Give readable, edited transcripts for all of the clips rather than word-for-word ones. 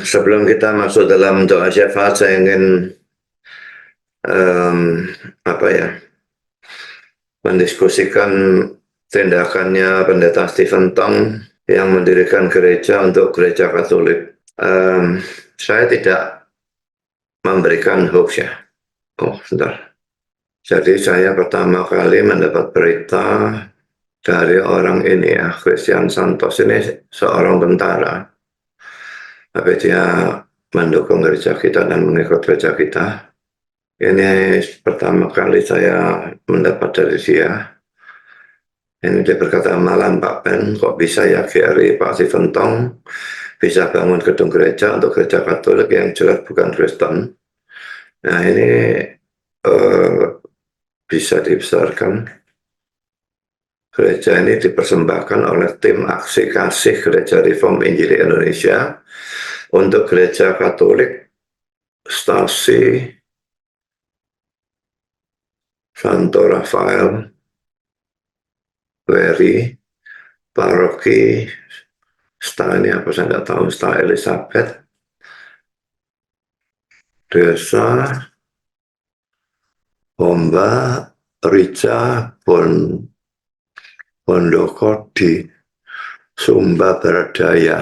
Sebelum kita masuk dalam doa syafaat, saya ingin mendiskusikan tindakannya Pendeta Stephen Tong yang mendirikan gereja untuk gereja Katolik. Saya tidak memberikan hoax ya. Sebentar. Jadi saya pertama kali mendapat berita dari orang ini ya, Christian Santos ini seorang tentara. Tapi dia mendukung gereja kita dan mengikut gereja kita. Ini pertama kali saya mendapat dari dia. Ini dia berkata, "Malam Pak Ben, kok bisa ya GRI Pak Stephen Tong bisa bangun gedung gereja untuk gereja Katolik yang jelas bukan Kristen." Nah ini bisa dibesarkan. Gereja ini dipersembahkan oleh tim aksi kasih Gereja Reform Injili Indonesia untuk gereja Katolik Stasi Santo Rafael Weri, paroki Sta ini apa saya tidak tahu, Sta Elizabeth, desa Homba Rica Pondoko di Sumba Barat Daya.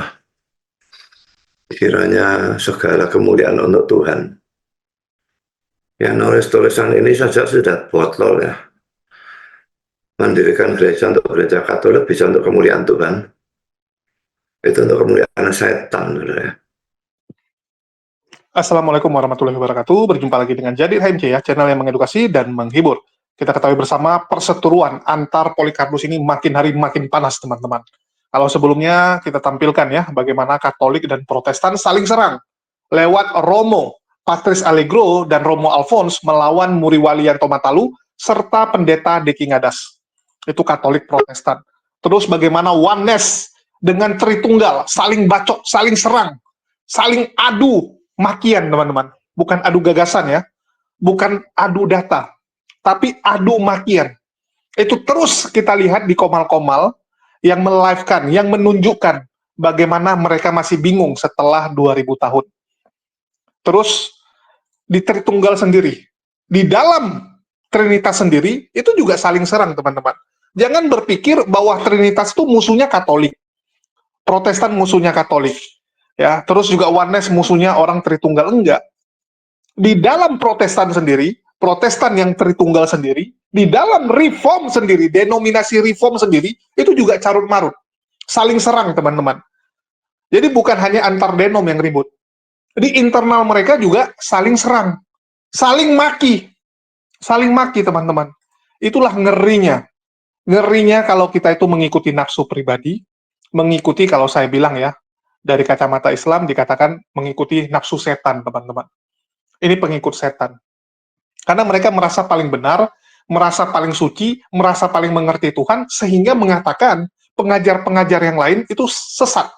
Kiranya segala kemuliaan untuk Tuhan. Yang nulis tulisan ini saja sudah botlol ya. Mendirikan gereja untuk gereja Katolik bisa untuk kemuliaan Tuhan. Itu untuk kemuliaan setan. Ya. Assalamualaikum warahmatullahi wabarakatuh. Berjumpa lagi dengan Jadid HMC ya, channel yang mengedukasi dan menghibur. Kita ketahui bersama perseteruan antar Polycarpus ini makin hari makin panas, teman-teman. Kalau sebelumnya kita tampilkan ya, bagaimana Katolik dan Protestan saling serang lewat Romo Patris Allegro dan Romo Alphonse melawan Muriwalianto Matalu serta Pendeta Deki Ngadas. Itu Katolik Protestan. Terus bagaimana Oneness dengan Tritunggal saling bacok, saling serang, saling adu makian, teman-teman. Bukan adu gagasan ya, bukan adu data, tapi adu makian. Itu terus kita lihat di Komal-Komal yang melive-kan, yang menunjukkan bagaimana mereka masih bingung setelah 2000 tahun. Terus di Tritunggal sendiri, di dalam Trinitas sendiri, itu juga saling serang, teman-teman. Jangan berpikir bahwa Trinitas itu musuhnya Katolik, Protestan musuhnya Katolik. Ya, terus juga Oneness musuhnya orang Tritunggal, enggak. Di dalam Protestan sendiri, Protestan yang Tritunggal sendiri, di dalam Reform sendiri, denominasi Reform sendiri, itu juga carut-marut. Saling serang, teman-teman. Jadi bukan hanya antar denom yang ribut. Di internal mereka juga saling serang. Saling maki. Saling maki, teman-teman. Itulah ngerinya. Ngerinya kalau kita itu mengikuti nafsu pribadi, mengikuti kalau saya bilang ya, dari kacamata Islam dikatakan mengikuti nafsu setan, teman-teman. Ini pengikut setan. Karena mereka merasa paling benar, merasa paling suci, merasa paling mengerti Tuhan, sehingga mengatakan pengajar-pengajar yang lain itu sesat,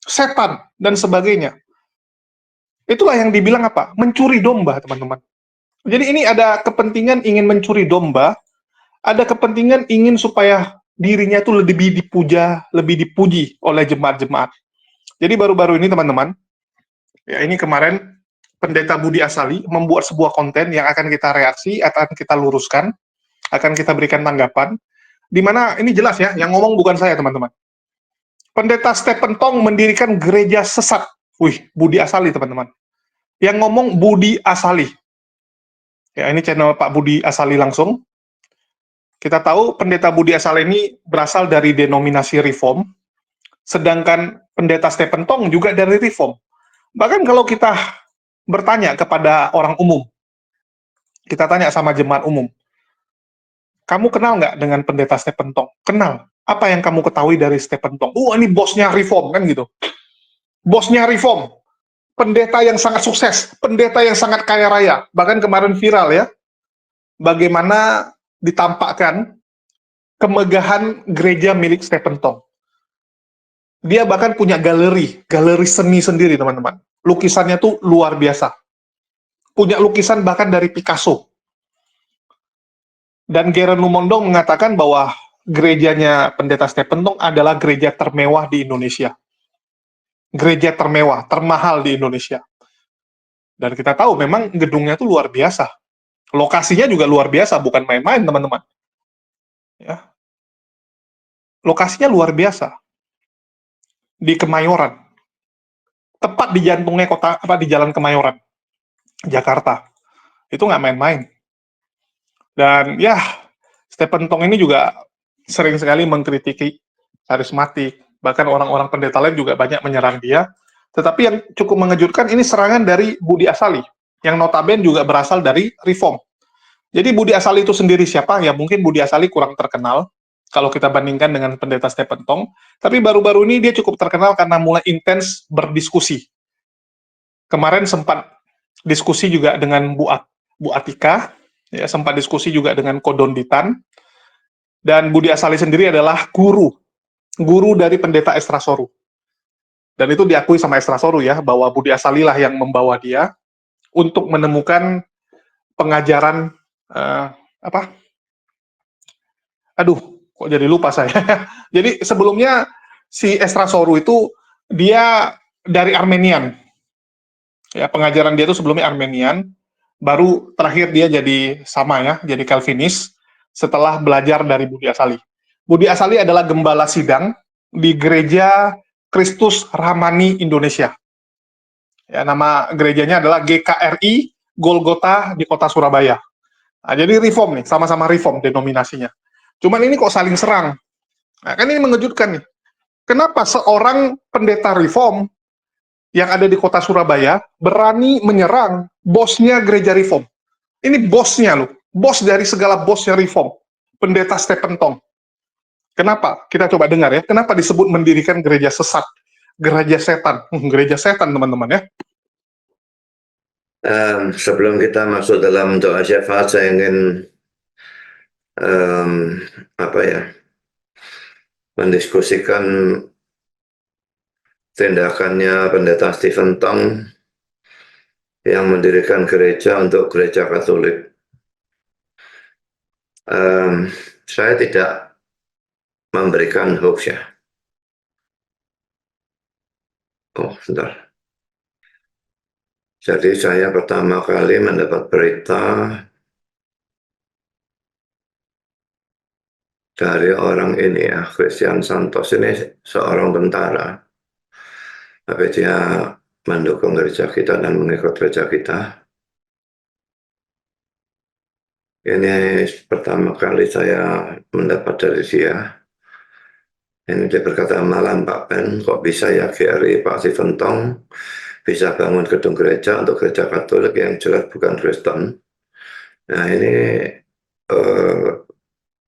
setan, dan sebagainya. Itulah yang dibilang apa? Mencuri domba, teman-teman. Jadi ini ada kepentingan ingin mencuri domba, ada kepentingan ingin supaya dirinya itu lebih dipuja, lebih dipuji oleh jemaat-jemaat. Jadi baru-baru ini, teman-teman, ya ini kemarin Pendeta Budi Asali membuat sebuah konten yang akan kita reaksi, akan kita luruskan, akan kita berikan tanggapan, di mana ini jelas ya, yang ngomong bukan saya, teman-teman. Pendeta Stephen Tong mendirikan gereja sesat. Wih, Budi Asali, teman-teman. Yang ngomong Budi Asali. Ya, ini channel Pak Budi Asali langsung. Kita tahu Pendeta Budi Asali ini berasal dari denominasi Reform, sedangkan Pendeta Stephen Tong juga dari Reform. Bahkan kalau kita bertanya kepada orang umum, kita tanya sama jemaat umum, kamu kenal nggak dengan Pendeta Stephen Tong? Kenal. Apa yang kamu ketahui dari Stephen Tong? Ini bosnya Reform, kan gitu. Bosnya Reform. Pendeta yang sangat sukses, pendeta yang sangat kaya raya. Bahkan kemarin viral ya, bagaimana ditampakkan kemegahan gereja milik Stephen Tong. Dia bahkan punya galeri seni sendiri, teman-teman. Lukisannya tuh luar biasa. Punya lukisan bahkan dari Picasso. Dan Geren Lumondong mengatakan bahwa gerejanya Pendeta Stephen Tong adalah gereja termewah di Indonesia. gereja termewah, termahal di Indonesia. Dan kita tahu memang gedungnya itu luar biasa. Lokasinya juga luar biasa, bukan main-main, teman-teman. Ya, lokasinya luar biasa di Kemayoran, tepat di jantungnya kota apa di Jalan Kemayoran, Jakarta. Itu nggak main-main. Dan ya, Stephen Tong ini juga sering sekali mengkritiki karismatik, bahkan orang-orang pendeta lain juga banyak menyerang dia. Tetapi yang cukup mengejutkan ini serangan dari Budi Asali, yang notabene juga berasal dari Reform. Jadi Budi Asali itu sendiri siapa? Ya mungkin Budi Asali kurang terkenal kalau kita bandingkan dengan pendeta Stephen Tong. Tapi baru-baru ini dia cukup terkenal karena mulai intens berdiskusi. Kemarin sempat diskusi juga dengan Bu Atika, ya, sempat diskusi juga dengan Kodonditan, dan Budi Asali sendiri adalah guru dari pendeta Esrasoru. Dan itu diakui sama Esrasoru ya, bahwa Budi Asali lah yang membawa dia untuk menemukan pengajaran apa? Aduh, kok jadi lupa saya. Jadi sebelumnya si Esrasoru itu dia dari Armenian. Ya, pengajaran dia itu sebelumnya Armenian, baru terakhir dia jadi sama ya, jadi Calvinis setelah belajar dari Budi Asali. Budi Asali adalah gembala sidang di Gereja Kristus Rahmani Indonesia. Ya, nama gerejanya adalah GKRI Golgota di Kota Surabaya. Nah, jadi reform nih, sama-sama reform denominasinya. Cuman ini kok saling serang. Nah, kan ini mengejutkan nih. Kenapa seorang pendeta reform yang ada di Kota Surabaya berani menyerang bosnya gereja reform? Ini bosnya loh, bos dari segala bosnya reform, pendeta Stephen Tong. Kenapa? Kita coba dengar ya. Kenapa disebut mendirikan gereja sesat, gereja setan, gereja setan teman-teman ya. Sebelum kita masuk dalam doa syafaat, saya ingin mendiskusikan tindakannya pendeta Stephen Tong yang mendirikan gereja untuk gereja Katolik. Saya tidak memberikan hoax ya. Oh, sebentar. Jadi saya pertama kali mendapat berita dari orang ini ya, Christian Santos ini seorang tentara. Tapi dia mendukung gereja kita dan mengikut gereja kita. Ini pertama kali saya mendapat dari dia. Ini dia berkata, "Malam Pak Ben, kok bisa ya GRI Pak Stephen Tong bisa bangun gedung gereja untuk gereja Katolik yang jelas bukan Kristen." Nah ini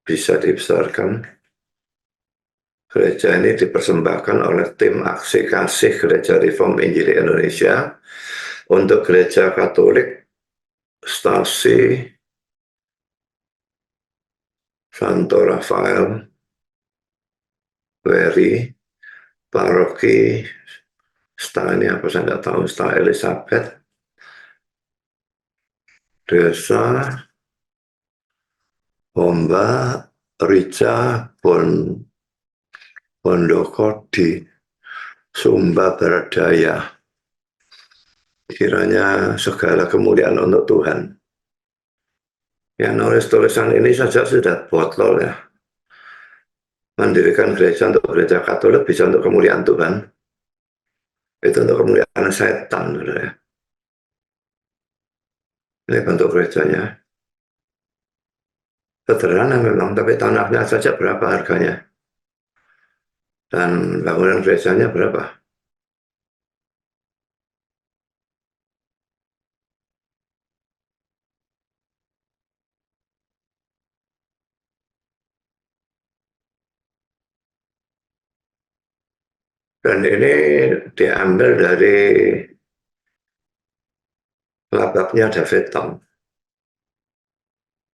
bisa dibesarkan. Gereja ini dipersembahkan oleh tim aksi kasih Gereja Reform Injili Indonesia untuk gereja Katolik Stasi Santo Rafael Weri, paroki ini apa saya tidak tahu, Star Elizabeth, desa Homba Rica Bondoko di Sumba Baradaya. Kiranya segala kemuliaan untuk Tuhan. Yang nulis tulisan ini saja sudah botlol ya. Mendirikan gereja untuk gereja Katolik bisa untuk kemuliaan Tuhan. Itu untuk kemuliaan setan. Ya. Ini bentuk gerejanya. Sederhana memang, tapi tanahnya saja berapa harganya. Dan bangunan gerejanya berapa. Dan ini diambil dari labaknya David Tong.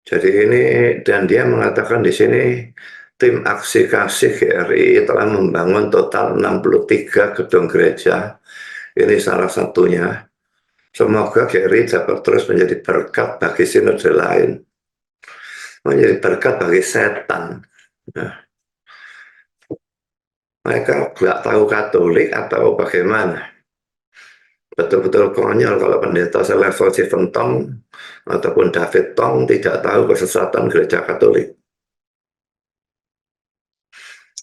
Jadi ini, dan dia mengatakan di sini, tim aksi kasih GRI telah membangun total 63 gedung gereja. Ini salah satunya. Semoga GRI dapat terus menjadi berkat bagi sinode lain. Menjadi berkat bagi setan. Nah, Mereka nggak tahu Katolik atau bagaimana. Betul-betul konyol kalau pendeta selevel Stephen Tong ataupun David Tong tidak tahu kesesatan gereja Katolik.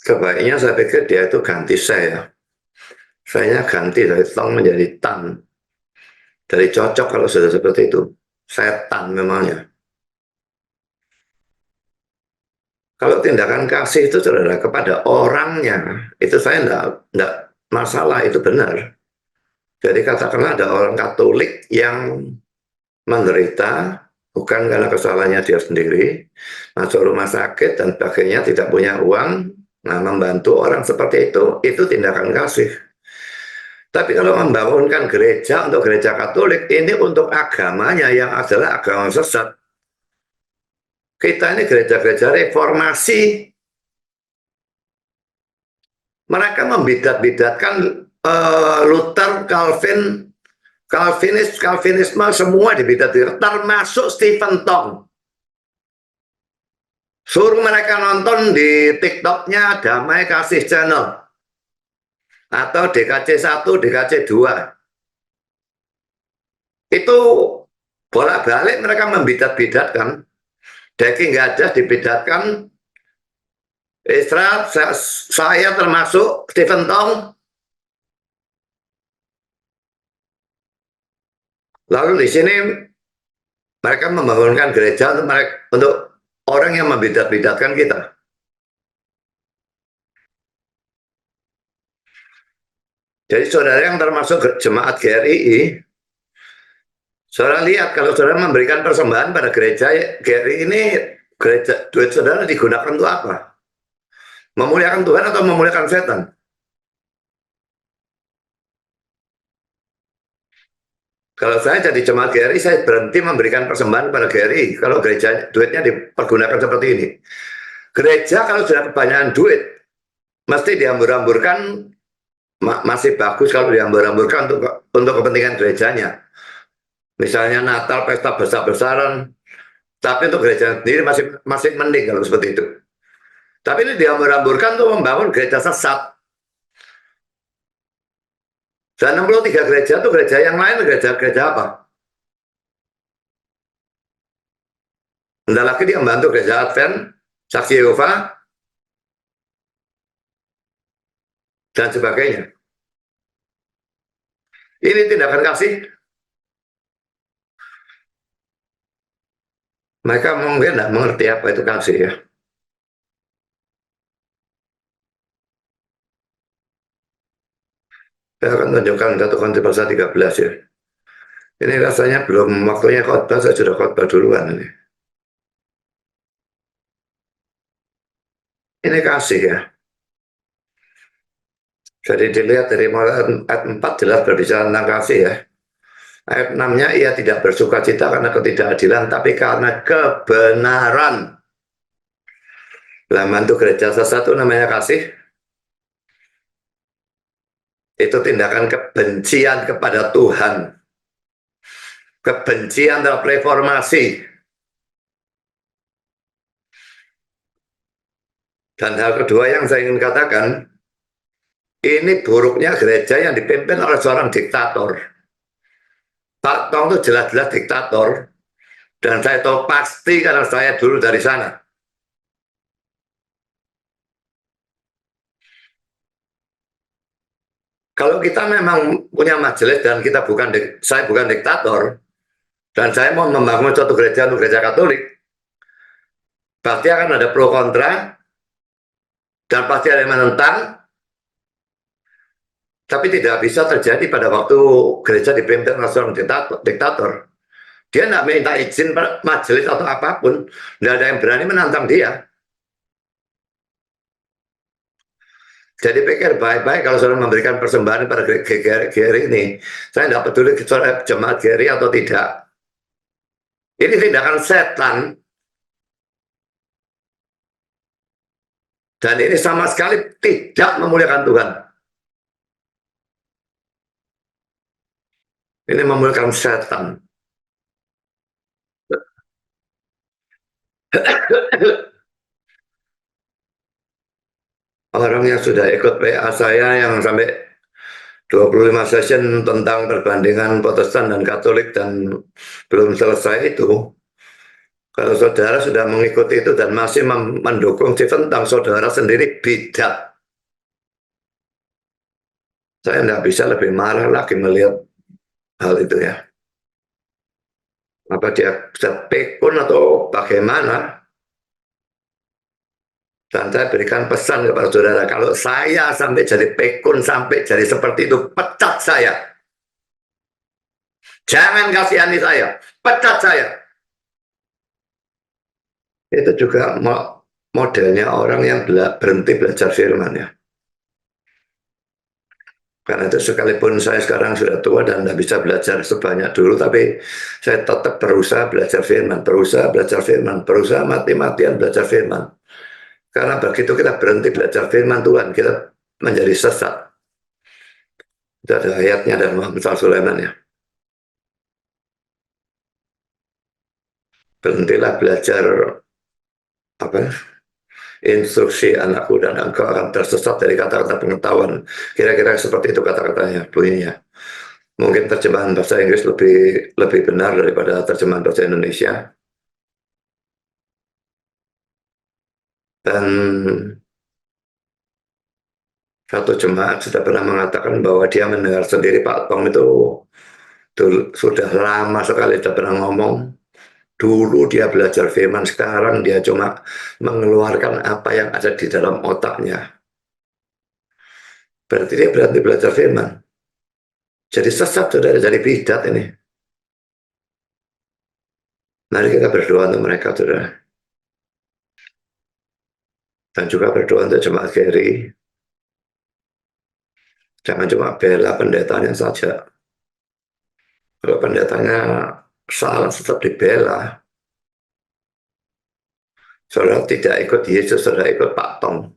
Kebaiknya saya pikir dia itu ganti saya. Saya ganti dari Tong menjadi Tan. Dari cocok kalau sudah seperti itu. Saya Tan memangnya. Kalau tindakan kasih itu saudara kepada orangnya, itu saya enggak masalah, itu benar. Jadi katakanlah ada orang Katolik yang menderita, bukan karena kesalahannya dia sendiri, masuk rumah sakit dan sebagainya, tidak punya uang, nah membantu orang seperti itu tindakan kasih. Tapi kalau membangunkan gereja untuk gereja Katolik, ini untuk agamanya yang adalah agama sesat. Kita ini gereja-gereja reformasi, mereka membidat-bidatkan Luther, Calvin, Calvinisme semua dibidat-bidat, termasuk Stephen Tong. Suruh mereka nonton di TikToknya Damai Kasih Channel atau DKC 1, DKC 2. Itu bolak-balik mereka membidat-bidatkan. Daging gajah dibidatkan. Israel, saya termasuk Stephen Tong. Lalu di sini mereka membangunkan gereja untuk orang yang membidat-bidatkan kita. Jadi saudara yang termasuk jemaat GRII, saudara lihat kalau saudara memberikan persembahan pada gereja GRII ini, gereja duit saudara digunakan untuk apa? Memuliakan Tuhan atau memuliakan setan? Kalau saya jadi jemaat GRI, saya berhenti memberikan persembahan pada GRI. Kalau gereja duitnya dipergunakan seperti ini. Gereja kalau sudah kebanyakan duit, mesti dihambur-hamburkan, masih bagus kalau dihambur-hamburkan untuk kepentingan gerejanya. Misalnya Natal, pesta besar-besaran, tapi untuk gereja sendiri masih mending kalau seperti itu. Tapi ini dihambur-hamburkan untuk membangun gereja sesat. Dan 63 gereja itu gereja yang lain, gereja apa? Bentar lagi dia membantu gereja Advent, Saksi Yehova, dan sebagainya. Ini tindakan kasih. Mereka mungkin tidak mengerti apa itu kasih ya. Saya akan tunjukkan 1 Korintus 13 ya. Ini rasanya belum waktunya khotbah, saya sudah khotbah duluan ini. Ini kasih ya. Jadi dilihat dari ayat 4 jelas berbicara tentang kasih ya. Ayat 6-nya ia tidak bersuka cita karena ketidakadilan, tapi karena kebenaran. Lah mantu gereja sesat itu namanya kasih. Itu tindakan kebencian kepada Tuhan. Kebencian terhadap reformasi. Dan hal kedua yang saya ingin katakan, ini buruknya gereja yang dipimpin oleh seorang diktator. Pak Tong itu jelas-jelas diktator, dan saya tahu pasti karena saya dulu dari sana. Kalau kita memang punya majelis dan kita saya bukan diktator, dan saya mau membangun suatu gereja untuk gereja Katolik, pasti akan ada pro kontra, dan pasti ada yang menentang, tapi tidak bisa terjadi pada waktu gereja dipimpin oleh seorang diktator. Dia tidak minta izin majelis atau apapun, tidak ada yang berani menantang dia. Jadi pikir baik-baik kalau saudara memberikan persembahan pada GRI ini. Saya tidak peduli jemaat GRI atau tidak. Ini tindakan setan. Dan ini sama sekali tidak memuliakan Tuhan. Ini memuliakan setan. orang yang sudah ikut PA saya yang sampai 25 session tentang perbandingan Protestan dan Katolik dan belum selesai itu. Kalau saudara sudah mengikuti itu dan masih mendukung Stephen Tang, saudara sendiri bidat. Saya tidak bisa lebih marah lagi melihat hal itu ya. Apa dia bisa pikun atau bagaimana? Dan saya berikan pesan kepada saudara, kalau saya sampai jadi pikun, sampai jadi seperti itu, pecat saya. Jangan kasihani saya, pecat saya. Itu juga modelnya orang yang berhenti belajar firman ya. Karena itu sekalipun saya sekarang sudah tua dan tidak bisa belajar sebanyak dulu, tapi saya tetap berusaha belajar firman, berusaha belajar firman, berusaha mati-matian belajar firman. Karena begitu kita berhenti belajar firman Tuhan, kita menjadi sesat. Itu ada ayatnya dan Muhammad Sulaiman ya. Berhentilah belajar apa instruksi anakku dan engkau akan tersesat dari kata-kata pengetahuan. Kira-kira seperti itu kata-katanya, bunyinya. Mungkin terjemahan bahasa Inggris lebih benar daripada terjemahan bahasa Indonesia. Dan satu jemaat sudah pernah mengatakan bahwa dia mendengar sendiri Pak Tong itu sudah lama sekali sudah pernah ngomong. Dulu dia belajar firman, sekarang dia cuma mengeluarkan apa yang ada di dalam otaknya. Berarti dia berhenti belajar firman. Jadi sesat, saudara, jadi bidat ini. Mari kita berdoa untuk mereka, saudara. Dan juga berdoa untuk jemaat Geri. Jangan cuma bela pendetanya saja. Kalau pendetanya salah, tetap dibela. Saudara tidak ikut Yesus, saudara ikut Pak Tong.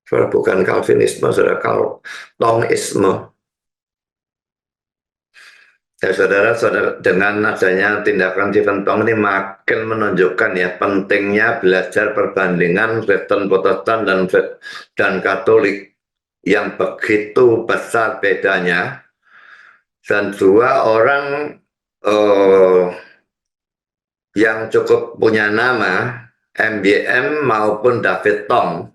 Saudara bukan Calvinisme, saudara Tongisme. Ya saudara, dengan adanya tindakan Stephen Tong ini makin menunjukkan ya pentingnya belajar perbandingan Kristen Protestan dan Katolik yang begitu besar bedanya. Dan dua orang yang cukup punya nama, MBM maupun David Tong,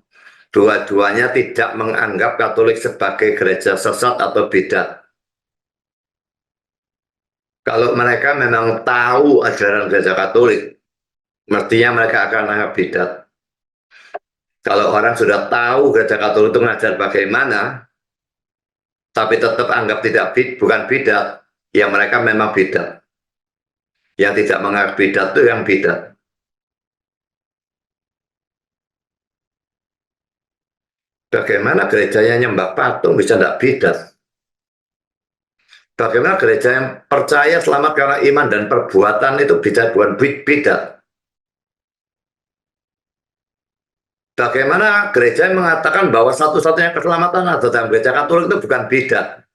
dua-duanya tidak menganggap Katolik sebagai gereja sesat atau bidat. Kalau mereka memang tahu ajaran gereja Katolik, mestinya mereka akan menganggap bidat. Kalau orang sudah tahu gereja Katolik itu mengajar bagaimana, tapi tetap anggap bukan bidat, ya mereka memang bidat. Yang tidak menganggap bidat itu yang bidat. Bagaimana gerejanya nyembah patung bisa tidak bidat? Bagaimana gereja yang percaya selamat karena iman dan perbuatan itu bisa bukan bidat? Bagaimana gereja yang mengatakan bahwa satu-satunya keselamatan ada dalam gereja Katolik itu bukan bidat?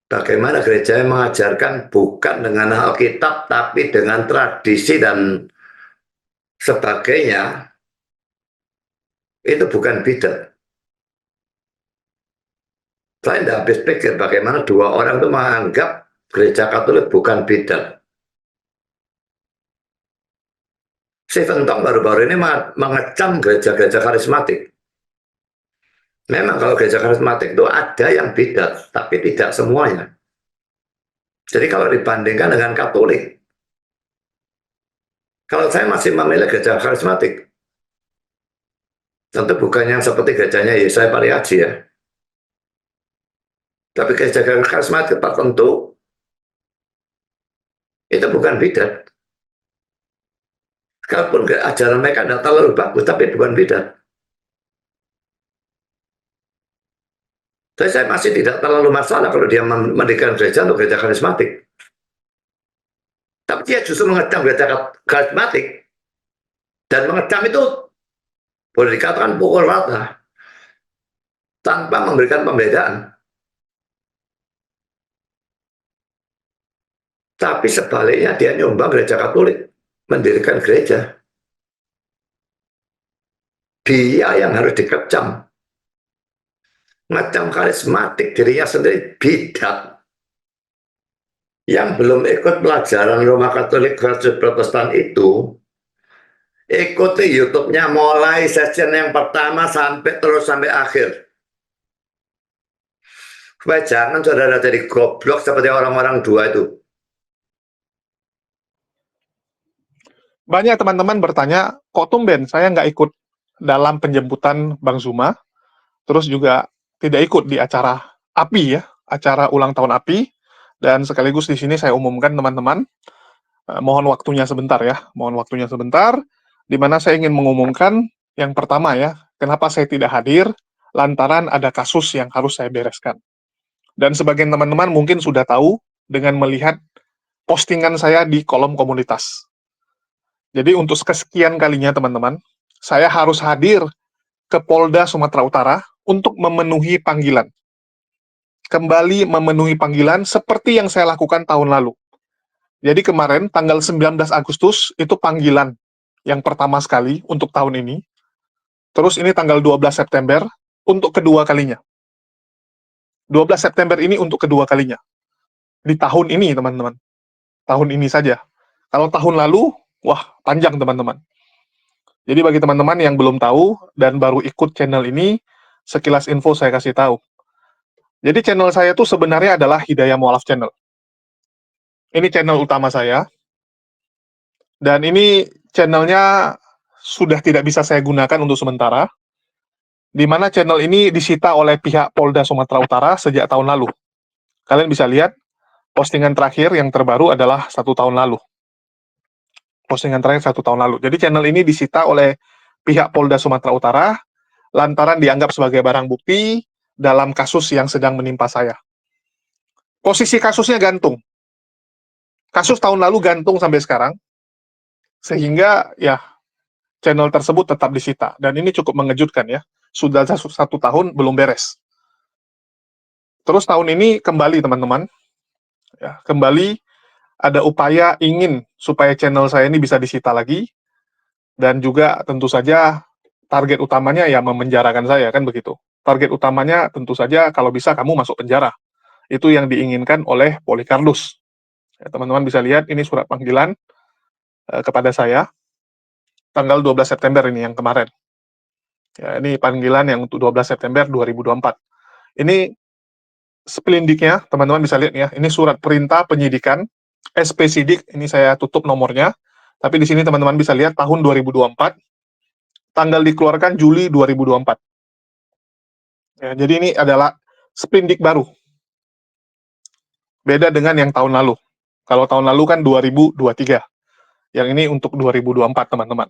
Bagaimana gereja yang mengajarkan bukan dengan Alkitab tapi dengan tradisi dan sebagainya, itu bukan bidat. Saya tidak habis pikir bagaimana dua orang itu menganggap gereja Katolik bukan bidat. Stephen Tong baru-baru ini mengecam gereja-gereja karismatik. Memang kalau gereja karismatik itu ada yang bidat, tapi tidak semuanya. Jadi kalau dibandingkan dengan Katolik, kalau saya masih memilih gereja karismatik, tentu bukan yang seperti gerejanya Yesaya Pariaji ya. Tapi gereja karismatik tertentu itu bukan bidat. Kalaupun ajaran mereka tidak terlalu bagus, tapi bukan bidat. Saya masih tidak terlalu masalah kalau dia mendirikan gereja untuk gereja karismatik. Tapi dia justru mengecam gereja karismatik. Dan mengecam itu boleh dikatakan pukul rata. Tanpa memberikan pembedaan. Tapi sebaliknya dia nyumbang gereja Katolik. mendirikan gereja. Dia yang harus dikecam. Macam karismatik, dirinya sendiri bidat. Yang belum ikut pelajaran Roma Katolik versus Protestan itu, ikuti YouTube-nya mulai session yang pertama sampai akhir. Supaya jangan saudara jadi goblok seperti orang-orang dua itu. Banyak teman-teman bertanya, kok tumben saya nggak ikut dalam penjemputan Bang Zuma, terus juga tidak ikut di acara API ya, acara ulang tahun API, dan sekaligus di sini saya umumkan teman-teman, mohon waktunya sebentar ya, mohon waktunya sebentar, di mana saya ingin mengumumkan yang pertama ya, kenapa saya tidak hadir, lantaran ada kasus yang harus saya bereskan. Dan sebagian teman-teman mungkin sudah tahu dengan melihat postingan saya di kolom komunitas. Jadi untuk kesekian kalinya teman-teman, saya harus hadir ke Polda Sumatera Utara untuk memenuhi panggilan. Kembali memenuhi panggilan seperti yang saya lakukan tahun lalu. Jadi kemarin tanggal 19 Agustus itu panggilan yang pertama sekali untuk tahun ini. Terus ini tanggal 12 September untuk kedua kalinya. 12 September ini untuk kedua kalinya. Di tahun ini teman-teman. Tahun ini saja. Kalau tahun lalu, wah panjang teman-teman. Jadi bagi teman-teman yang belum tahu dan baru ikut channel ini, sekilas info saya kasih tahu. Jadi channel saya itu sebenarnya adalah Hidayah Mu'alaf Channel. Ini channel utama saya. Dan ini channelnya sudah tidak bisa saya gunakan untuk sementara, di mana channel ini disita oleh pihak Polda Sumatera Utara sejak tahun lalu. Kalian bisa lihat, postingan terakhir yang terbaru adalah 1 tahun lalu. Postingan terakhir 1 tahun lalu. Jadi channel ini disita oleh pihak Polda Sumatera Utara, lantaran dianggap sebagai barang bukti dalam kasus yang sedang menimpa saya. Posisi kasusnya gantung. Kasus tahun lalu gantung sampai sekarang, sehingga ya channel tersebut tetap disita. Dan ini cukup mengejutkan ya. Sudah 1 tahun belum beres. Terus tahun ini kembali teman-teman, ya, kembali ada upaya ingin supaya channel saya ini bisa disita lagi, dan juga tentu saja target utamanya ya memenjarakan saya, kan begitu. Target utamanya tentu saja kalau bisa kamu masuk penjara. Itu yang diinginkan oleh Polikarpus. Ya, teman-teman bisa lihat ini surat panggilan kepada saya tanggal 12 September ini yang kemarin. Ya, ini panggilan yang untuk 12 September 2024. Ini sepelindiknya, teman-teman bisa lihat ya. Ini surat perintah penyidikan SP Sidik, ini saya tutup nomornya. Tapi di sini teman-teman bisa lihat tahun 2024, tanggal dikeluarkan Juli 2024. Ya, jadi ini adalah sprindik baru. Beda dengan yang tahun lalu. Kalau tahun lalu kan 2023. Yang ini untuk 2024, teman-teman.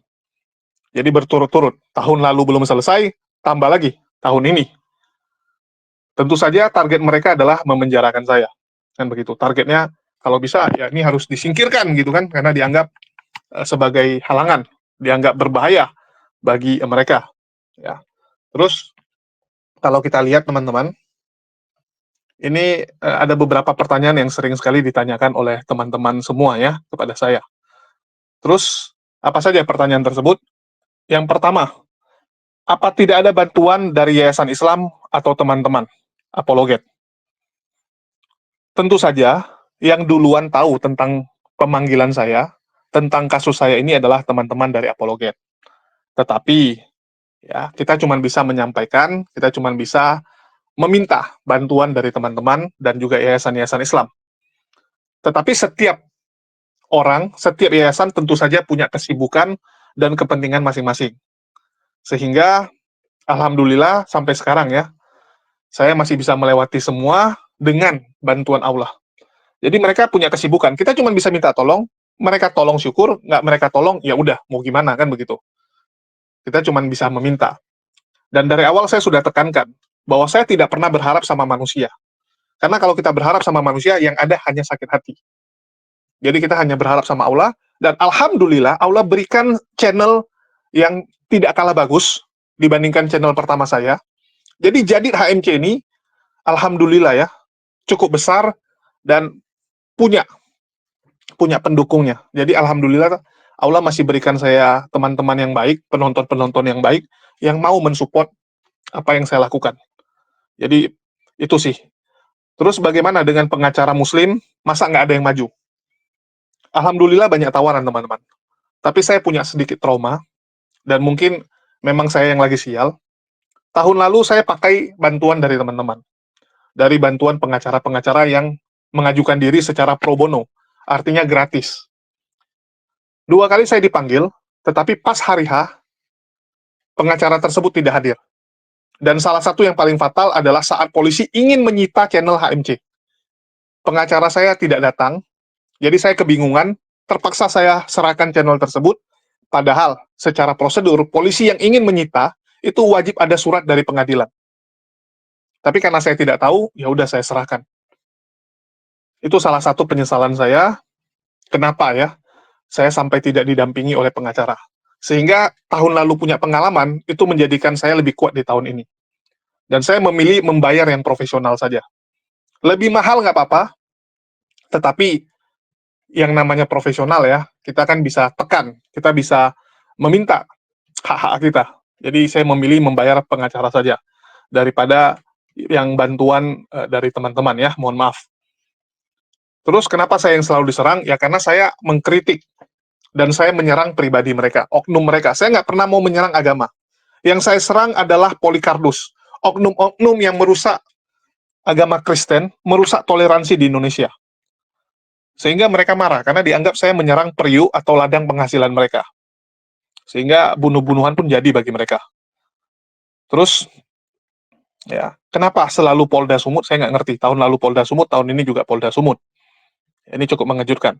Jadi berturut-turut. Tahun lalu belum selesai, tambah lagi tahun ini. Tentu saja target mereka adalah memenjarakan saya. Kan begitu. Targetnya kalau bisa ya ini harus disingkirkan gitu kan, karena dianggap sebagai halangan, dianggap berbahaya bagi mereka. Ya. Terus kalau kita lihat teman-teman, ini ada beberapa pertanyaan yang sering sekali ditanyakan oleh teman-teman semua ya kepada saya. Terus apa saja pertanyaan tersebut? Yang pertama, apa tidak ada bantuan dari Yayasan Islam atau teman-teman apologet? Tentu saja yang duluan tahu tentang pemanggilan saya, tentang kasus saya ini adalah teman-teman dari apologet. Tetapi ya kita cuma bisa menyampaikan, kita cuma bisa meminta bantuan dari teman-teman dan juga yayasan-yayasan Islam. Tetapi setiap orang, setiap yayasan tentu saja punya kesibukan dan kepentingan masing-masing. Sehingga alhamdulillah sampai sekarang ya, saya masih bisa melewati semua dengan bantuan Allah. Jadi mereka punya kesibukan. Kita cuma bisa minta tolong, mereka tolong syukur, nggak mereka tolong, ya udah, mau gimana kan begitu. Kita cuma bisa meminta. Dan dari awal saya sudah tekankan bahwa saya tidak pernah berharap sama manusia. Karena kalau kita berharap sama manusia, yang ada hanya sakit hati. Jadi kita hanya berharap sama Allah, dan alhamdulillah Allah berikan channel yang tidak kalah bagus dibandingkan channel pertama saya. Jadi Jadid HMC ini, alhamdulillah ya, cukup besar dan punya pendukungnya. Jadi alhamdulillah Allah masih berikan saya teman-teman yang baik, penonton-penonton yang baik, yang mau mensupport apa yang saya lakukan. Jadi, itu sih. Terus bagaimana dengan pengacara muslim, masa nggak ada yang maju? Alhamdulillah banyak tawaran, teman-teman. Tapi saya punya sedikit trauma, dan mungkin memang saya yang lagi sial. Tahun lalu saya pakai bantuan dari teman-teman. Dari bantuan pengacara-pengacara yang mengajukan diri secara pro bono, artinya gratis. 2 kali saya dipanggil, tetapi pas hari H, pengacara tersebut tidak hadir. Dan salah satu yang paling fatal adalah saat polisi ingin menyita channel HMC. Pengacara saya tidak datang, jadi saya kebingungan, terpaksa saya serahkan channel tersebut, padahal secara prosedur, polisi yang ingin menyita, itu wajib ada surat dari pengadilan. Tapi karena saya tidak tahu, ya udah saya serahkan. Itu salah satu penyesalan saya, kenapa ya, saya sampai tidak didampingi oleh pengacara. Sehingga tahun lalu punya pengalaman, itu menjadikan saya lebih kuat di tahun ini. Dan saya memilih membayar yang profesional saja. Lebih mahal nggak apa-apa, tetapi yang namanya profesional ya, kita kan bisa tekan, kita bisa meminta hak-hak kita. Jadi saya memilih membayar pengacara saja, daripada yang bantuan dari teman-teman ya, mohon maaf. Terus kenapa saya yang selalu diserang? Ya karena saya mengkritik, dan saya menyerang pribadi mereka, oknum mereka. Saya nggak pernah mau menyerang agama. Yang saya serang adalah Polycarpus, oknum-oknum yang merusak agama Kristen, merusak toleransi di Indonesia. Sehingga mereka marah, karena dianggap saya menyerang periuk atau ladang penghasilan mereka. Sehingga bunuh-bunuhan pun jadi bagi mereka. Terus, ya, kenapa selalu Polda Sumut? Saya nggak ngerti. Tahun lalu Polda Sumut, tahun ini juga Polda Sumut. Ini cukup mengejutkan.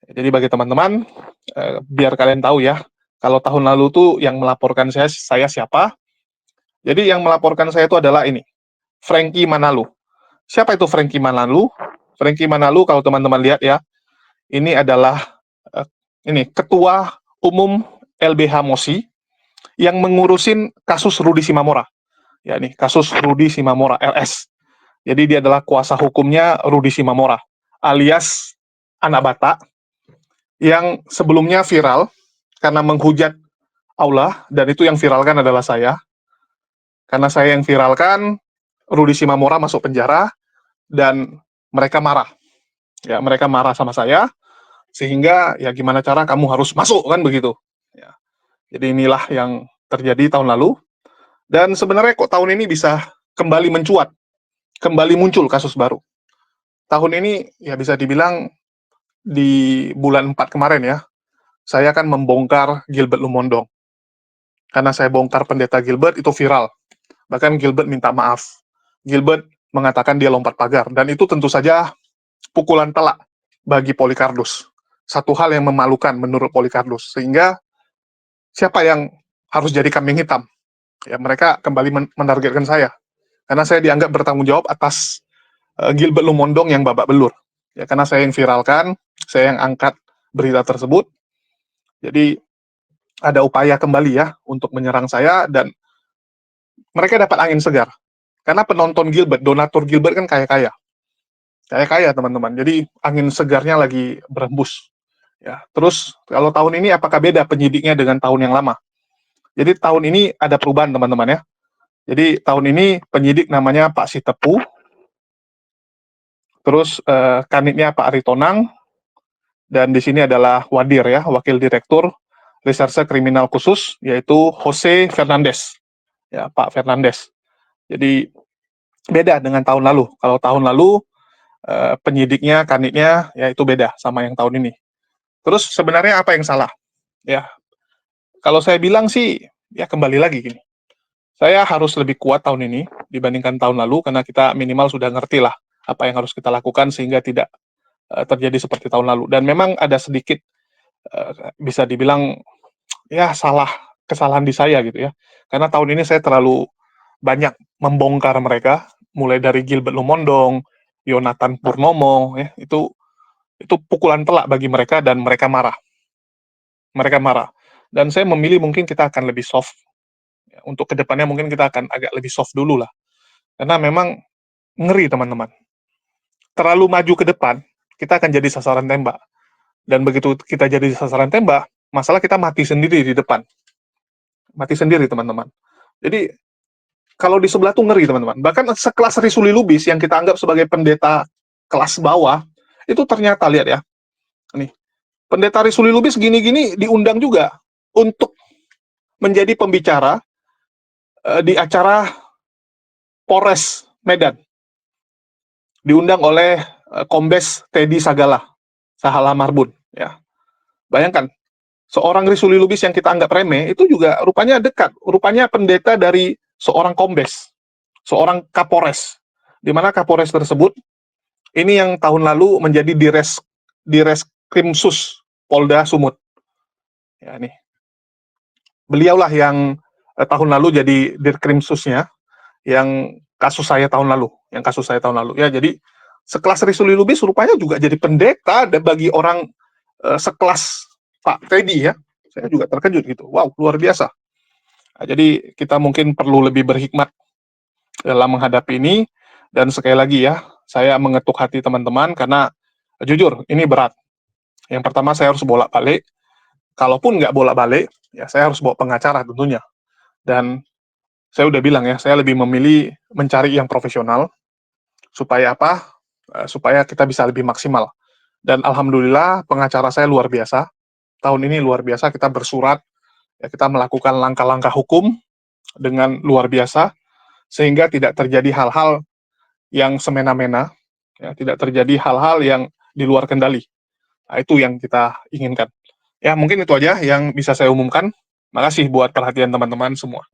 Jadi bagi teman-teman, biar kalian tahu ya, kalau tahun lalu tuh yang melaporkan saya siapa? Jadi yang melaporkan saya itu adalah ini, Frankie Manalu. Siapa itu Frankie Manalu? Frankie Manalu, kalau teman-teman lihat ya, ini adalah ini Ketua Umum LBH MOSI yang mengurusin kasus Rudi Simamora. Ya nih, kasus Rudi Simamora LS. Jadi dia adalah kuasa hukumnya Rudi Simamora, alias anak Batak, yang sebelumnya viral karena menghujat Allah, dan itu yang viralkan adalah saya. Karena saya yang viralkan, Rudi Simamora masuk penjara, dan mereka marah. Ya, mereka marah sama saya, sehingga ya gimana cara kamu harus masuk, kan begitu. Ya. Jadi inilah yang terjadi tahun lalu, dan sebenarnya kok tahun ini bisa kembali mencuat, kembali muncul kasus baru. Tahun ini ya bisa dibilang di bulan 4 kemarin ya, saya akan membongkar Gilbert Lumondong. Karena saya bongkar pendeta Gilbert, itu viral. Bahkan Gilbert minta maaf. Gilbert mengatakan dia lompat pagar, dan itu tentu saja pukulan telak bagi Polycarpus. Satu hal yang memalukan menurut Polycarpus, sehingga siapa yang harus jadi kambing hitam? Ya, mereka kembali menargetkan saya, karena saya dianggap bertanggung jawab atas Gilbert Lumondong yang babak belur. Ya, karena saya yang viralkan, saya yang angkat berita tersebut. Jadi ada upaya kembali ya untuk menyerang saya, dan mereka dapat angin segar. Karena penonton Gilbert, donatur Gilbert kan kaya-kaya. Kaya-kaya, teman-teman. Jadi angin segarnya lagi berembus. Ya, terus kalau tahun ini apakah beda penyidiknya dengan tahun yang lama? Jadi tahun ini ada perubahan, teman-teman ya. Jadi tahun ini penyidik namanya Pak Sitepu, terus kanitnya Pak Aritonang, dan di sini adalah Wadir ya, Wakil Direktur Reserse Kriminal Khusus, yaitu Jose Fernandez. Ya, Pak Fernandez. Jadi beda dengan tahun lalu. Kalau tahun lalu penyidiknya, kanitnya, ya itu beda sama yang tahun ini. Terus sebenarnya apa yang salah? Ya, kalau saya bilang sih, ya kembali lagi gini. Saya harus lebih kuat tahun ini dibandingkan tahun lalu, karena kita minimal sudah ngerti lah apa yang harus kita lakukan sehingga tidak terjadi seperti tahun lalu. Dan memang ada sedikit bisa dibilang ya kesalahan di saya gitu ya. Karena tahun ini saya terlalu banyak membongkar mereka, mulai dari Gilbert Lumondong, Yonatan Purnomo, ya itu pukulan telak bagi mereka, dan mereka marah. Mereka marah. Dan saya memilih mungkin kita akan lebih soft. Ya, untuk kedepannya mungkin kita akan agak lebih soft dulu lah. Karena memang ngeri, teman-teman. Terlalu maju ke depan, kita akan jadi sasaran tembak. Dan begitu kita jadi sasaran tembak, Masalah kita mati sendiri di depan. Mati sendiri, teman-teman. Jadi, kalau di sebelah tuh ngeri, teman-teman. Bahkan sekelas Risuli Lubis yang kita anggap sebagai pendeta kelas bawah, itu ternyata, lihat ya, nih, pendeta Risuli Lubis gini-gini diundang juga untuk menjadi pembicara di acara Polres Medan. Diundang oleh Kombes Teddy Sahala Marbun. Ya. Bayangkan, seorang Risuli Lubis yang kita anggap remeh, itu juga rupanya dekat. Rupanya pendeta dari seorang Kombes, seorang Kapolres. Di mana Kapolres tersebut, ini yang tahun lalu menjadi Direskrimsus Polda Sumut. Ya, nih. Beliaulah yang tahun lalu jadi Dirkrimsusnya, yang kasus saya tahun lalu. Ya, jadi sekelas Risuli Lubis rupanya juga jadi pendeta bagi orang sekelas Pak Teddy ya. Saya juga terkejut gitu. Wow, luar biasa. Nah, jadi kita mungkin perlu lebih berhikmat dalam menghadapi ini. Dan sekali lagi ya, saya mengetuk hati teman-teman karena jujur, ini berat. Yang pertama saya harus bolak-balik. Kalaupun nggak bolak-balik, ya saya harus bawa pengacara tentunya. Dan saya udah bilang ya, saya lebih memilih mencari yang profesional. Supaya apa? Supaya kita bisa lebih maksimal. Dan alhamdulillah pengacara saya luar biasa. Tahun ini luar biasa, kita bersurat, ya, kita melakukan langkah-langkah hukum dengan luar biasa, sehingga tidak terjadi hal-hal yang semena-mena, ya, tidak terjadi hal-hal yang di luar kendali. Nah, itu yang kita inginkan. Ya, mungkin itu aja yang bisa saya umumkan. Makasih buat perhatian teman-teman semua.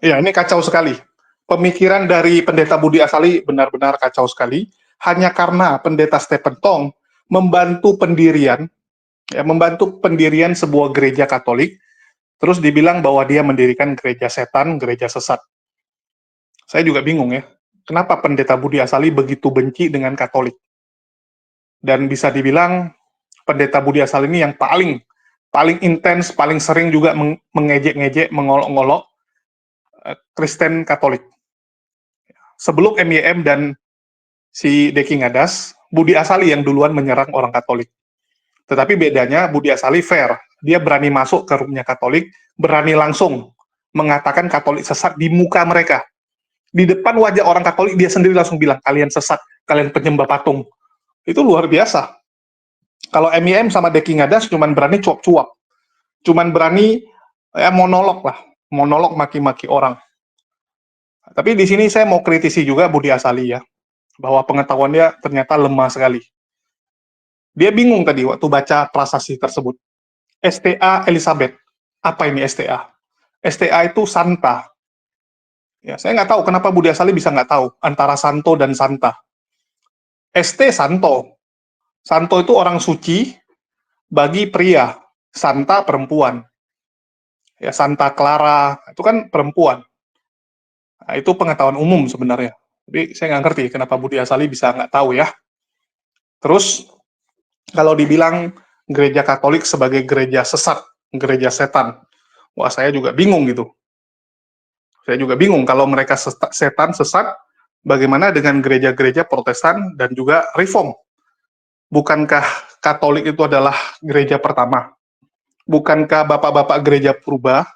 Ya, ini kacau sekali. Pemikiran dari Pendeta Budi Asali benar-benar kacau sekali. Hanya karena Pendeta Stephen Tong membantu pendirian sebuah gereja Katolik, terus dibilang bahwa dia mendirikan gereja setan, gereja sesat. Saya juga bingung ya, kenapa Pendeta Budi Asali begitu benci dengan Katolik? Dan bisa dibilang Pendeta Budi Asali ini yang paling intens, paling sering juga mengejek-ngejek, mengolok-ngolok Kristen Katolik. Sebelum MYM dan si Deki Ngadas, Budi Asali yang duluan menyerang orang Katolik. Tetapi bedanya Budi Asali fair. Dia berani masuk ke roomnya Katolik, berani langsung mengatakan Katolik sesat di muka mereka. Di depan wajah orang Katolik, dia sendiri langsung bilang, kalian sesat, kalian penyembah patung. Itu luar biasa. Kalau MIM sama Deki Ngadas cuman berani cuap-cuap. Cuman berani ya monolog lah. Monolog maki-maki orang. Tapi di sini saya mau kritisi juga Budi Asali ya. Bahwa pengetahuannya ternyata lemah sekali. Dia bingung tadi waktu baca prasasti tersebut. STA Elizabeth. Apa ini STA? STA itu Santa. Ya, saya nggak tahu kenapa Budi Asali bisa nggak tahu antara Santo dan Santa. ST Santo. Santo itu orang suci bagi pria. Santa perempuan. Ya, Santa Clara itu kan perempuan. Nah, itu pengetahuan umum sebenarnya. Tapi saya nggak ngerti kenapa Budi Asali bisa nggak tahu ya. Terus kalau dibilang gereja Katolik sebagai gereja sesat, gereja setan, wah saya juga bingung gitu. Saya juga bingung kalau mereka setan, sesat, bagaimana dengan gereja-gereja Protestan dan juga Reform? Bukankah Katolik itu adalah gereja pertama? Bukankah bapak-bapak gereja purba,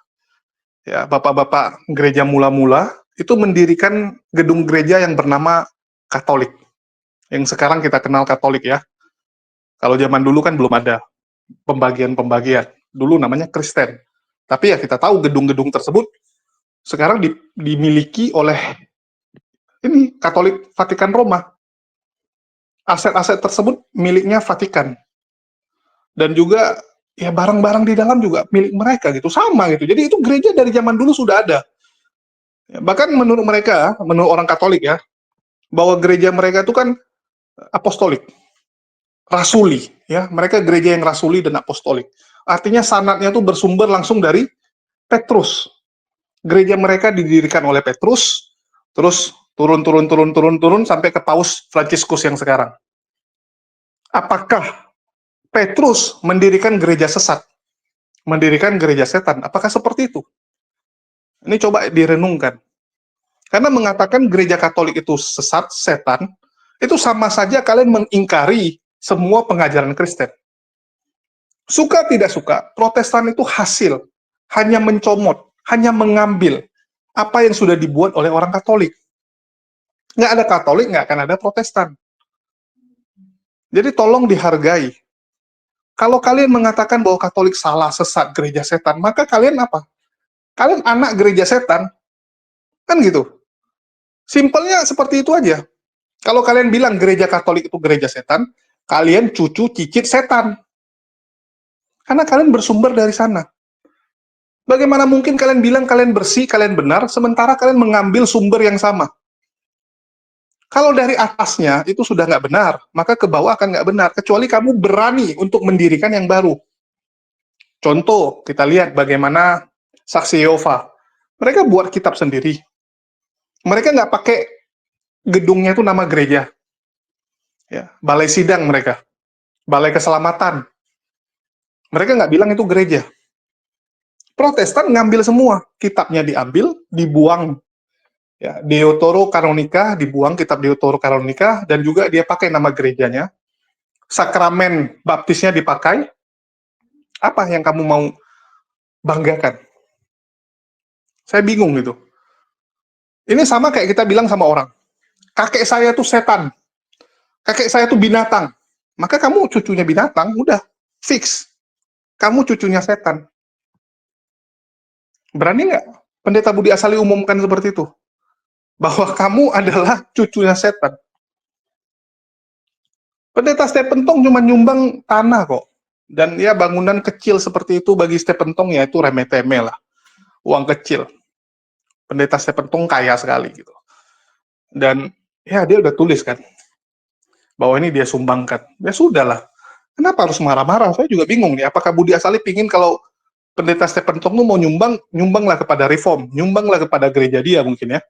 ya bapak-bapak gereja mula-mula, itu mendirikan gedung gereja yang bernama Katolik, yang sekarang kita kenal Katolik ya. Kalau zaman dulu kan belum ada pembagian-pembagian. Dulu namanya Kristen. Tapi ya kita tahu gedung-gedung tersebut sekarang dimiliki oleh ini Katolik Vatikan Roma. Aset-aset tersebut miliknya Vatikan. Dan juga ya barang-barang di dalam juga milik mereka gitu, sama gitu. Jadi itu gereja dari zaman dulu sudah ada. Ya, bahkan menurut mereka, menurut orang Katolik ya, bahwa gereja mereka itu kan apostolik, rasuli, ya. Mereka gereja yang rasuli dan apostolik. Artinya sanadnya itu bersumber langsung dari Petrus. Gereja mereka didirikan oleh Petrus, terus turun sampai ke Paus Fransiskus yang sekarang. Apakah Petrus mendirikan gereja sesat, mendirikan gereja setan? Apakah seperti itu? Ini coba direnungkan. Karena mengatakan gereja Katolik itu sesat, setan, itu sama saja kalian mengingkari semua pengajaran Kristen. Suka tidak suka, Protestan itu hasil, hanya mencomot, hanya mengambil apa yang sudah dibuat oleh orang Katolik. Nggak ada Katolik, nggak akan ada Protestan. Jadi tolong dihargai. Kalau kalian mengatakan bahwa Katolik salah, sesat, gereja setan, maka kalian apa? Kalian anak gereja setan, kan gitu. Simpelnya seperti itu aja. Kalau kalian bilang gereja Katolik itu gereja setan, kalian cucu cicit setan. Karena kalian bersumber dari sana. Bagaimana mungkin kalian bilang kalian bersih, kalian benar, sementara kalian mengambil sumber yang sama? Kalau dari atasnya itu sudah nggak benar, maka ke bawah akan nggak benar, kecuali kamu berani untuk mendirikan yang baru. Contoh, kita lihat bagaimana Saksi Yehova. Mereka buat kitab sendiri. Mereka nggak pakai gedungnya itu nama gereja. Ya, balai sidang mereka. Balai keselamatan. Mereka nggak bilang itu gereja. Protestan ngambil semua. Kitabnya diambil, dibuang. Ya, Deutero Kanonika, dibuang kitab Deutero Kanonika, dan juga dia pakai nama gerejanya. Sakramen baptisnya dipakai. Apa yang kamu mau banggakan? Saya bingung gitu. Ini sama kayak kita bilang sama orang, kakek saya tuh setan, kakek saya tuh binatang. Maka kamu cucunya binatang, udah, fix. Kamu cucunya setan. Berani nggak Pendeta Budi Asali umumkan seperti itu? Bahwa kamu adalah cucunya setan. Pendeta Stephen Tong cuma nyumbang tanah kok. Dan ya bangunan kecil seperti itu bagi Stephen Tong ya itu remeh-temeh lah. Uang kecil. Pendeta Stephen Tong kaya sekali gitu. Dan ya dia udah tulis kan bahwa ini dia sumbangkan. Ya sudahlah. Kenapa harus marah-marah? Saya juga bingung nih. Apakah Budi Asali pingin kalau Pendeta Stephen Tong mau nyumbang, nyumbanglah kepada reform, nyumbanglah kepada gereja dia mungkin ya.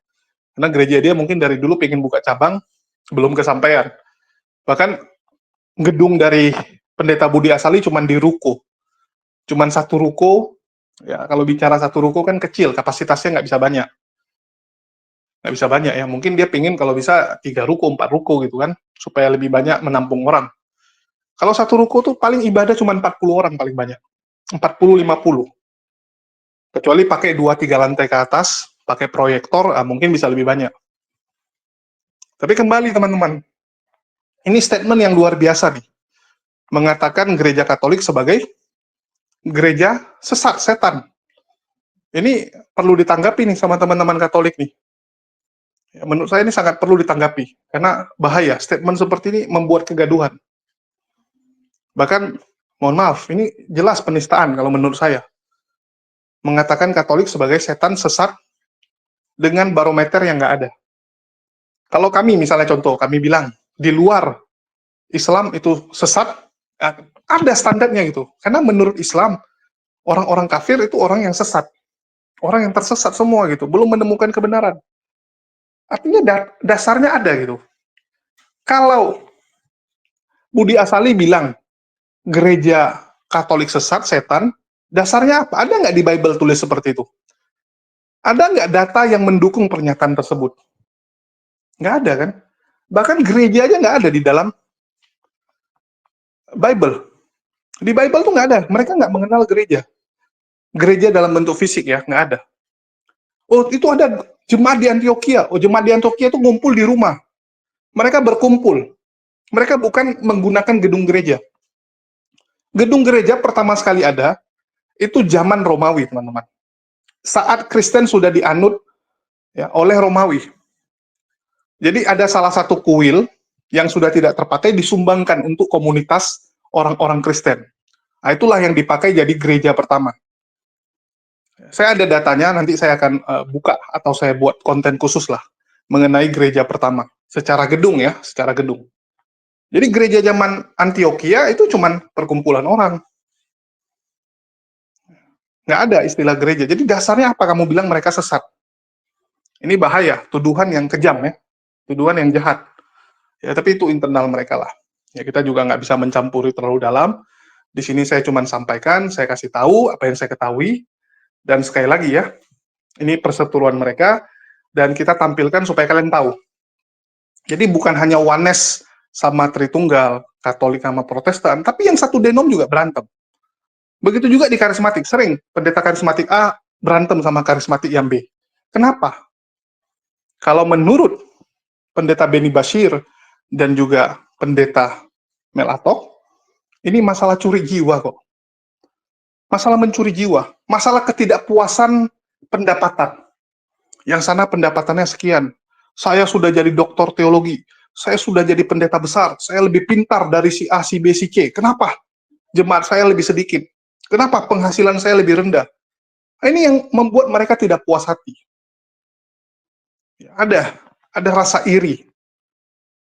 Karena gereja dia mungkin dari dulu pengen buka cabang, belum kesampaian. Bahkan gedung dari Pendeta Budi Asali cuma di ruko. Cuman satu ruko, ya kalau bicara satu ruko kan kecil, kapasitasnya nggak bisa banyak. Nggak bisa banyak ya, mungkin dia pingin kalau bisa 3 ruko, 4 ruko gitu kan, supaya lebih banyak menampung orang. Kalau satu ruko tuh paling ibadah cuma 40 orang paling banyak. 40-50. Kecuali pakai 2-3 lantai ke atas, pakai proyektor, mungkin bisa lebih banyak. Tapi kembali teman-teman, ini statement yang luar biasa nih. Mengatakan gereja Katolik sebagai gereja sesat, setan. Ini perlu ditanggapi nih sama teman-teman Katolik nih. Ya, menurut saya ini sangat perlu ditanggapi, karena bahaya, statement seperti ini membuat kegaduhan. Bahkan, mohon maaf, ini jelas penistaan kalau menurut saya. Mengatakan Katolik sebagai setan sesat dengan barometer yang nggak ada. Kalau kami, misalnya contoh, kami bilang, di luar Islam itu sesat, ada standarnya gitu. Karena menurut Islam, orang-orang kafir itu orang yang sesat. Orang yang tersesat semua gitu, belum menemukan kebenaran. Artinya dasarnya ada gitu. Kalau Budi Asali bilang, gereja Katolik sesat, setan, dasarnya apa? Ada nggak di Bible tulis seperti itu? Ada nggak data yang mendukung pernyataan tersebut? Nggak ada kan? Bahkan gereja aja nggak ada di dalam Bible. Di Bible tuh nggak ada. Mereka nggak mengenal gereja. Gereja dalam bentuk fisik ya, nggak ada. Oh, itu ada jemaat di Antioquia. Oh, jemaat di Antioquia itu ngumpul di rumah. Mereka berkumpul. Mereka bukan menggunakan gedung gereja. Gedung gereja pertama sekali ada, itu zaman Romawi, teman-teman. Saat Kristen sudah dianut ya, oleh Romawi. Jadi ada salah satu kuil yang sudah tidak terpakai disumbangkan untuk komunitas orang-orang Kristen. Nah, itulah yang dipakai jadi gereja pertama. Saya ada datanya, nanti saya akan buka atau saya buat konten khusus lah mengenai gereja pertama. Secara gedung ya, secara gedung. Jadi gereja zaman Antioquia itu cuman perkumpulan orang. Nggak ada istilah gereja. Jadi dasarnya apa kamu bilang mereka sesat? Ini bahaya, tuduhan yang kejam ya. Tuduhan yang jahat. Ya, tapi itu internal mereka lah. Ya, kita juga nggak bisa mencampuri terlalu dalam. Di sini saya cuma sampaikan, saya kasih tahu apa yang saya ketahui. Dan sekali lagi ya, ini perseteruan mereka, dan kita tampilkan supaya kalian tahu. Jadi bukan hanya Oneness sama Tritunggal, Katolik sama Protestan, tapi yang satu denom juga berantem. Begitu juga di karismatik, sering pendeta karismatik A berantem sama karismatik yang B. Kenapa? Kalau menurut pendeta Beni Bashir dan juga pendeta Mel Atok, ini masalah curi jiwa kok. Masalah mencuri jiwa, masalah ketidakpuasan pendapatan. Yang sana pendapatannya sekian. Saya sudah jadi doktor teologi, saya sudah jadi pendeta besar, saya lebih pintar dari si A, si B, si C. Kenapa? Jemaat saya lebih sedikit. Kenapa penghasilan saya lebih rendah? Ini yang membuat mereka tidak puas hati. Ada rasa iri.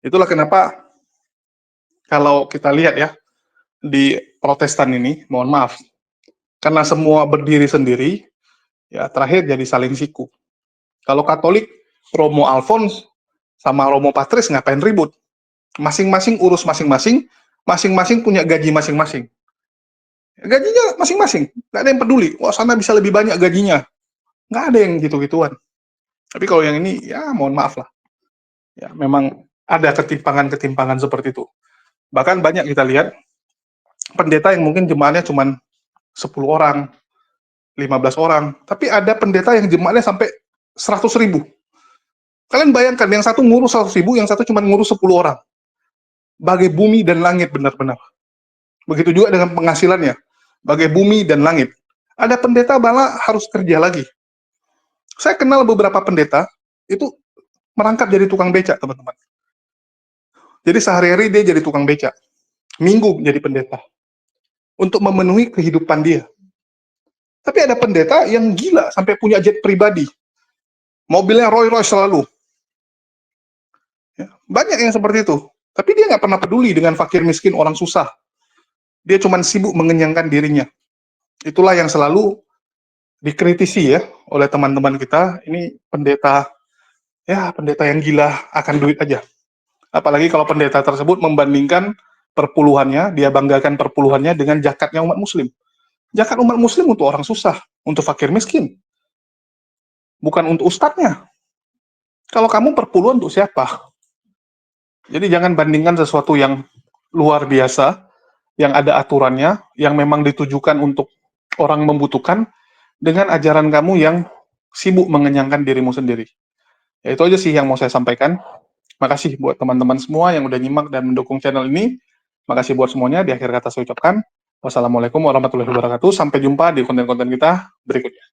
Itulah kenapa kalau kita lihat ya, di Protestan ini, mohon maaf, karena semua berdiri sendiri, ya terakhir jadi saling siku. Kalau Katolik, Romo Alphonse sama Romo Patris ngapain ribut? Masing-masing urus masing-masing, masing-masing punya gaji masing-masing. Gajinya masing-masing, nggak ada yang peduli. Wah, sana bisa lebih banyak gajinya. Nggak ada yang gitu-gituan. Tapi kalau yang ini, ya mohon maaf lah. Ya, memang ada ketimpangan-ketimpangan seperti itu. Bahkan banyak kita lihat, pendeta yang mungkin jemaatnya cuma 10 orang, 15 orang, tapi ada pendeta yang jemaatnya sampai 100.000. Kalian bayangkan, yang satu ngurus 100.000, yang satu cuma ngurus 10 orang. Bagai bumi dan langit benar-benar. Begitu juga dengan penghasilannya. Bagai bumi dan langit. Ada pendeta malah harus kerja lagi. Saya kenal beberapa pendeta, itu merangkap jadi tukang becak, teman-teman. Jadi sehari-hari dia jadi tukang becak. Minggu jadi pendeta. Untuk memenuhi kehidupan dia. Tapi ada pendeta yang gila, sampai punya jet pribadi. Mobilnya Rolls-Royce selalu. Ya, banyak yang seperti itu. Tapi dia nggak pernah peduli dengan fakir miskin, orang susah. Dia cuma sibuk mengenyangkan dirinya. Itulah yang selalu dikritisi ya oleh teman-teman kita. Ini pendeta, ya pendeta yang gila akan duit aja. Apalagi kalau pendeta tersebut membandingkan perpuluhannya, dia banggakan perpuluhannya dengan zakatnya umat muslim. Zakat umat muslim untuk orang susah, untuk fakir miskin. Bukan untuk ustadznya. Kalau kamu perpuluhan untuk siapa? Jadi jangan bandingkan sesuatu yang luar biasa, yang ada aturannya, yang memang ditujukan untuk orang membutuhkan, dengan ajaran kamu yang sibuk mengenyangkan dirimu sendiri. Ya, itu aja sih yang mau saya sampaikan. Makasih buat teman-teman semua yang udah nyimak dan mendukung channel ini. Makasih buat semuanya. Di akhir kata saya ucapkan, wassalamualaikum warahmatullahi wabarakatuh. Sampai jumpa di konten-konten kita berikutnya.